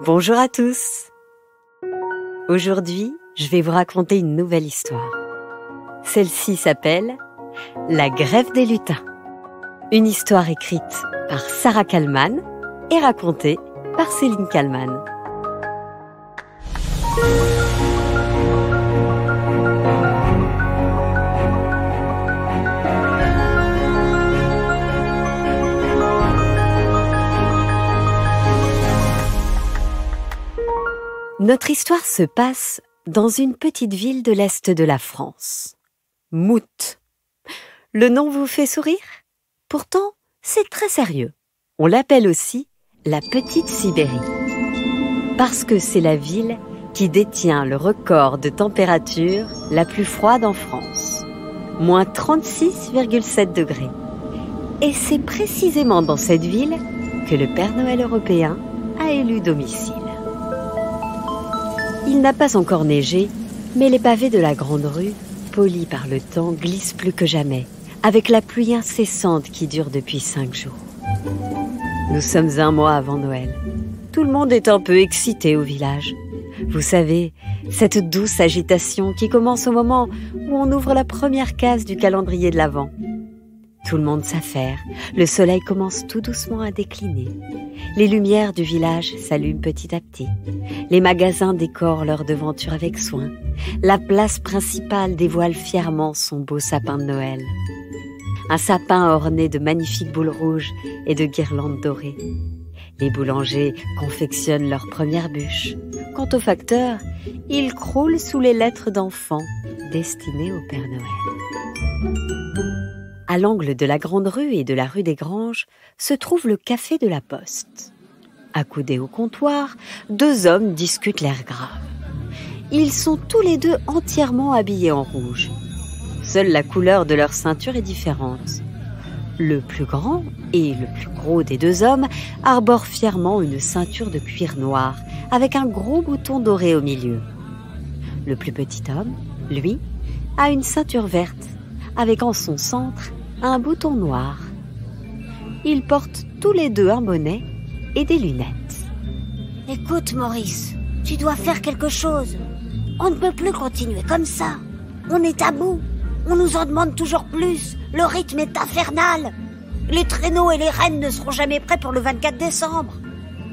Bonjour à tous. Aujourd'hui, je vais vous raconter une nouvelle histoire. Celle-ci s'appelle « La grève des lutins ». Une histoire écrite par Sarah Kallman et racontée par Céline Kallman. Notre histoire se passe dans une petite ville de l'Est de la France. Mout. Le nom vous fait sourire? Pourtant, c'est très sérieux. On l'appelle aussi la Petite Sibérie. Parce que c'est la ville qui détient le record de température la plus froide en France. Moins 36,7 degrés. Et c'est précisément dans cette ville que le Père Noël européen a élu domicile. Il n'a pas encore neigé, mais les pavés de la grande rue, polis par le temps, glissent plus que jamais, avec la pluie incessante qui dure depuis 5 jours. Nous sommes un mois avant Noël. Tout le monde est un peu excité au village. Vous savez, cette douce agitation qui commence au moment où on ouvre la première case du calendrier de l'Avent. Tout le monde s'affaire, le soleil commence tout doucement à décliner. Les lumières du village s'allument petit à petit. Les magasins décorent leur devanture avec soin. La place principale dévoile fièrement son beau sapin de Noël. Un sapin orné de magnifiques boules rouges et de guirlandes dorées. Les boulangers confectionnent leurs premières bûches. Quant au facteur, il croule sous les lettres d'enfants destinées au Père Noël. À l'angle de la grande rue et de la rue des Granges se trouve le café de la Poste. Accoudés au comptoir, 2 hommes discutent l'air grave. Ils sont tous les 2 entièrement habillés en rouge. Seule la couleur de leur ceinture est différente. Le plus grand et le plus gros des 2 hommes arborent fièrement une ceinture de cuir noir avec un gros bouton doré au milieu. Le plus petit homme, lui, a une ceinture verte avec en son centre un bouton noir. Ils portent tous les 2 un bonnet et des lunettes. Écoute, Maurice, tu dois faire quelque chose. On ne peut plus continuer comme ça. On est à bout. On nous en demande toujours plus. Le rythme est infernal. Les traîneaux et les rennes ne seront jamais prêts pour le 24 décembre.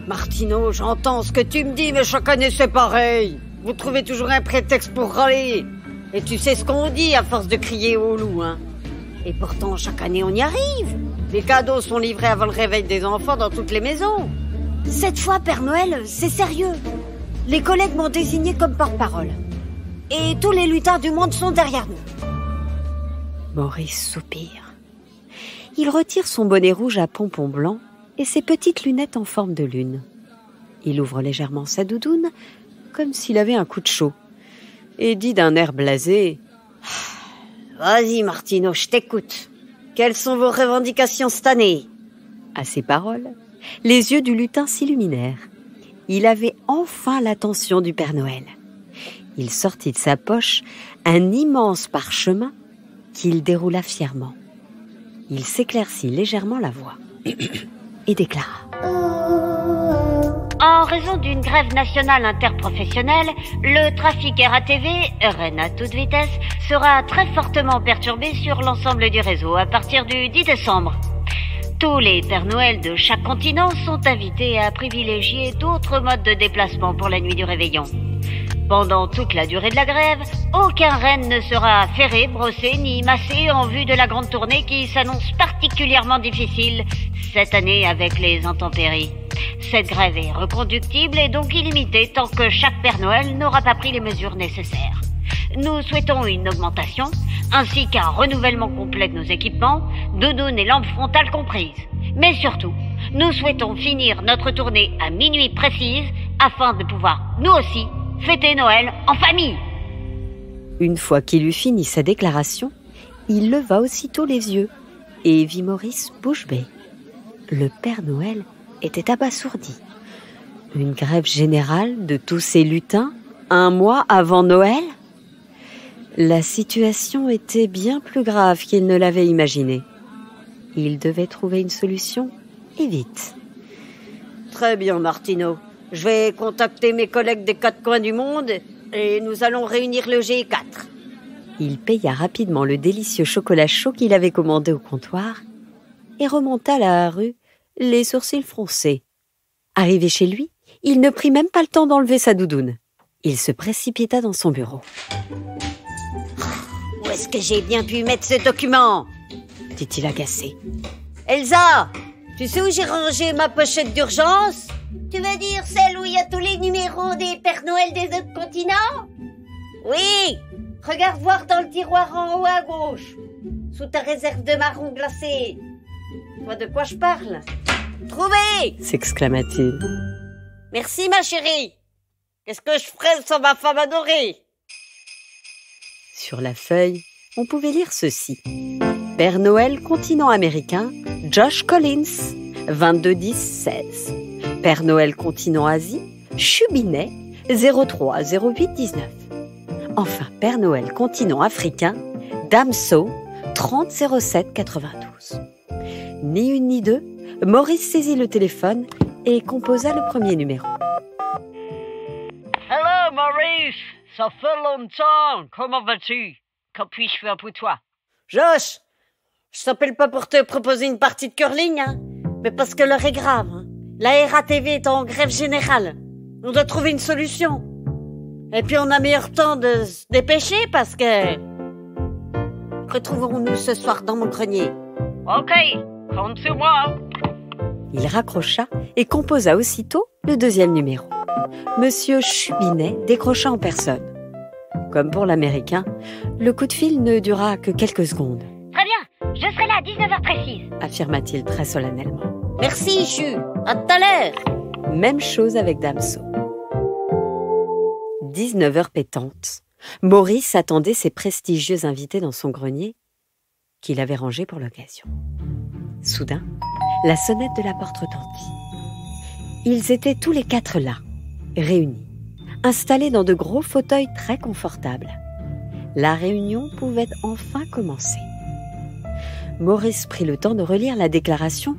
Martineau, j'entends ce que tu me dis, mais chaque année c'est pareil. Vous trouvez toujours un prétexte pour râler. Et tu sais ce qu'on dit à force de crier au loup, hein. Et pourtant, chaque année, on y arrive. Les cadeaux sont livrés avant le réveil des enfants dans toutes les maisons. Cette fois, Père Noël, c'est sérieux. Les collègues m'ont désigné comme porte-parole. Et tous les lutins du monde sont derrière nous. Maurice soupire. Il retire son bonnet rouge à pompons blancs et ses petites lunettes en forme de lune. Il ouvre légèrement sa doudoune, comme s'il avait un coup de chaud. Et dit d'un air blasé: « Vas-y, Martineau, je t'écoute. Quelles sont vos revendications cette année ?» À ces paroles, les yeux du lutin s'illuminèrent. Il avait enfin l'attention du Père Noël. Il sortit de sa poche un immense parchemin qu'il déroula fièrement. Il s'éclaircit légèrement la voix et déclara: En raison d'une grève nationale interprofessionnelle, le trafic RATV, Rennes à toute vitesse, sera très fortement perturbé sur l'ensemble du réseau à partir du 10 décembre. Tous les Pères Noël de chaque continent sont invités à privilégier d'autres modes de déplacement pour la nuit du réveillon. Pendant toute la durée de la grève, aucun renne ne sera ferré, brossé ni massé en vue de la grande tournée qui s'annonce particulièrement difficile cette année avec les intempéries. Cette grève est reconductible et donc illimitée tant que chaque Père Noël n'aura pas pris les mesures nécessaires. Nous souhaitons une augmentation, ainsi qu'un renouvellement complet de nos équipements, doudounes et lampes frontales comprises. Mais surtout, nous souhaitons finir notre tournée à minuit précise afin de pouvoir, nous aussi, fêter Noël en famille. Une fois qu'il eut fini sa déclaration, il leva aussitôt les yeux et vit Maurice bouche bée. Le Père Noël était abasourdi. Une grève générale de tous ces lutins, un mois avant Noël? La situation était bien plus grave qu'il ne l'avait imaginé. Il devait trouver une solution, et vite. Très bien, Martineau. Je vais contacter mes collègues des 4 coins du monde et nous allons réunir le G4. Il paya rapidement le délicieux chocolat chaud qu'il avait commandé au comptoir et remonta la rue, les sourcils froncés. Arrivé chez lui, il ne prit même pas le temps d'enlever sa doudoune. Il se précipita dans son bureau. Où est-ce que j'ai bien pu mettre ce document? Dit-il agacé. Elsa, tu sais où j'ai rangé ma pochette d'urgence? Tu veux dire celle où il y a tous les numéros des Pères Noël des autres continents? Oui, regarde voir dans le tiroir en haut à gauche, sous ta réserve de marron glacé. Tu vois de quoi je parle? Trouvé! S'exclama-t-il. Merci ma chérie. Qu'est-ce que je ferais sans ma femme adorée? Sur la feuille, on pouvait lire ceci. Père Noël continent américain, Josh Collins, 2210-16. Père Noël continent Asie, Chubinet, 030819. Enfin, Père Noël continent africain, Damso, 300792. Ni une ni deux, Maurice saisit le téléphone et composa le premier numéro. Hello Maurice, ça fait longtemps, comment vas-tu? Que puis-je faire pour toi? Josh, je t'appelle pas pour te proposer une partie de curling, hein, mais parce que l'heure est grave. Hein. La RATV est en grève générale. On doit trouver une solution. Et puis on a meilleur temps de se dépêcher parce que... Retrouverons-nous ce soir dans mon grenier. Ok, compte sur moi. Il raccrocha et composa aussitôt le deuxième numéro. Monsieur Chubinet décrocha en personne. Comme pour l'Américain, le coup de fil ne dura que quelques secondes. Très bien, je serai là à 19h précise. Affirma-t-il très solennellement. Merci, Chu. À tout à l'heure. Même chose avec Damso. 19h pétantes. Maurice attendait ses prestigieux invités dans son grenier, qu'il avait rangé pour l'occasion. Soudain, la sonnette de la porte retentit. Ils étaient tous les 4 là, réunis, installés dans de gros fauteuils très confortables. La réunion pouvait enfin commencer. Maurice prit le temps de relire la déclaration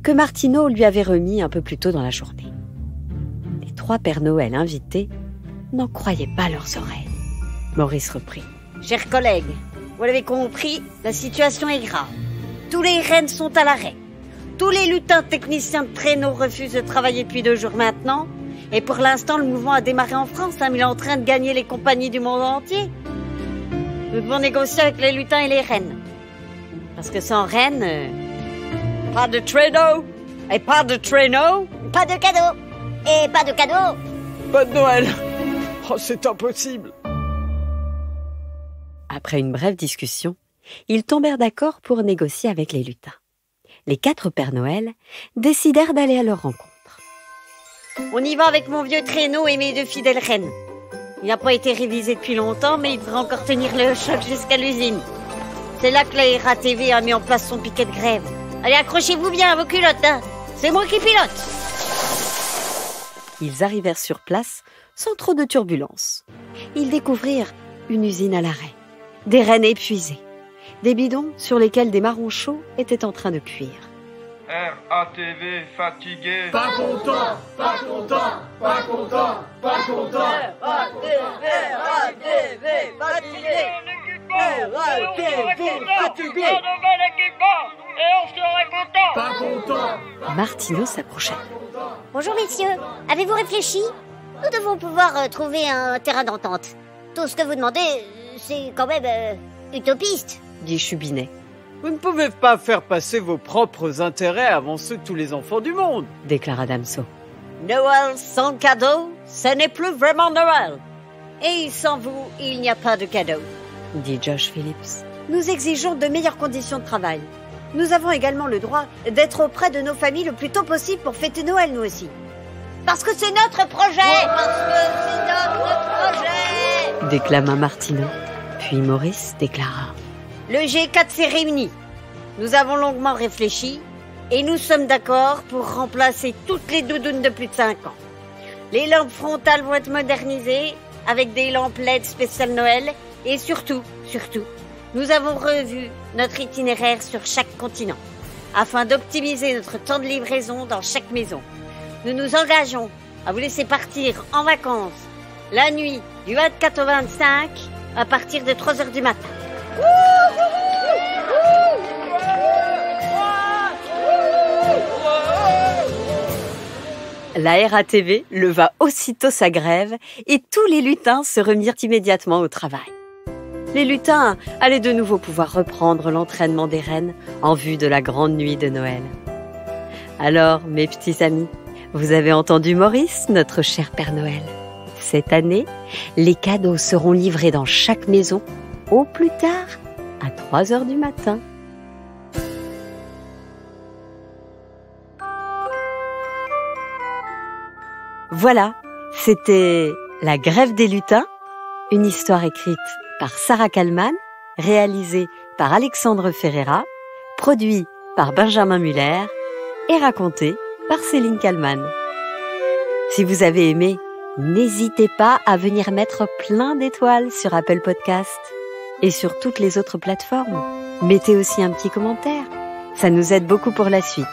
que Martineau lui avait remise un peu plus tôt dans la journée. Les 3 Pères Noël invités n'en croyaient pas leurs oreilles. Maurice reprit. Chers collègues, vous l'avez compris, la situation est grave. Tous les rennes sont à l'arrêt. Tous les lutins techniciens de traîneau refusent de travailler depuis 2 jours maintenant. Et pour l'instant, le mouvement a démarré en France, hein, mais il est en train de gagner les compagnies du monde entier. Nous devons négocier avec les lutins et les rennes. Parce que sans rennes, pas de traîneau. Et pas de traîneau. Pas de cadeau. Et pas de cadeau. Pas de Noël. Oh, c'est impossible. Après une brève discussion, ils tombèrent d'accord pour négocier avec les lutins. Les 4 Pères Noël décidèrent d'aller à leur rencontre. On y va avec mon vieux traîneau et mes 2 fidèles rennes. Il n'a pas été révisé depuis longtemps, mais il devrait encore tenir le choc jusqu'à l'usine. C'est là que la RATV a mis en place son piquet de grève. Allez, accrochez-vous bien à vos culottes, hein. C'est moi qui pilote. Ils arrivèrent sur place sans trop de turbulences. Ils découvrirent une usine à l'arrêt, des rennes épuisées, des bidons sur lesquels des marrons chauds étaient en train de cuire. RATV fatigué. Pas content, pas content, pas content, pas content. RATV fatigué. RATV fatigué. Pas content. Martineau s'approcha. Bonjour messieurs, avez-vous réfléchi? Nous devons pouvoir trouver un terrain d'entente. Tout ce que vous demandez, c'est quand même utopiste. Dit Chubinet. Vous ne pouvez pas faire passer vos propres intérêts avant ceux de tous les enfants du monde. Déclara Damso. Noël sans cadeau, ce n'est plus vraiment Noël. Et sans vous, il n'y a pas de cadeau. Dit Josh Phillips. Nous exigeons de meilleures conditions de travail. Nous avons également le droit d'être auprès de nos familles le plus tôt possible pour fêter Noël, nous aussi. Parce que c'est notre projet. Parce que c'est notre projet. Déclama Martineau. Puis Maurice déclara. Le G4 s'est réuni. Nous avons longuement réfléchi et nous sommes d'accord pour remplacer toutes les doudounes de plus de 5 ans. Les lampes frontales vont être modernisées avec des lampes LED spéciales Noël et surtout, nous avons revu notre itinéraire sur chaque continent afin d'optimiser notre temps de livraison dans chaque maison. Nous nous engageons à vous laisser partir en vacances la nuit du 24 au 25 à partir de 3 heures du matin. La RATV leva aussitôt sa grève et tous les lutins se remirent immédiatement au travail. Les lutins allaient de nouveau pouvoir reprendre l'entraînement des rennes en vue de la grande nuit de Noël. Alors, mes petits amis, vous avez entendu Maurice, notre cher Père Noël. Cette année, les cadeaux seront livrés dans chaque maison, au plus tard, à 3 heures du matin. Voilà, c'était La Grève des lutins, une histoire écrite par Sarah Kallmann, réalisée par Alexandre Ferreira, produit par Benjamin Muller et racontée par Céline Kallmann. Si vous avez aimé, n'hésitez pas à venir mettre plein d'étoiles sur Apple Podcast et sur toutes les autres plateformes. Mettez aussi un petit commentaire, ça nous aide beaucoup pour la suite.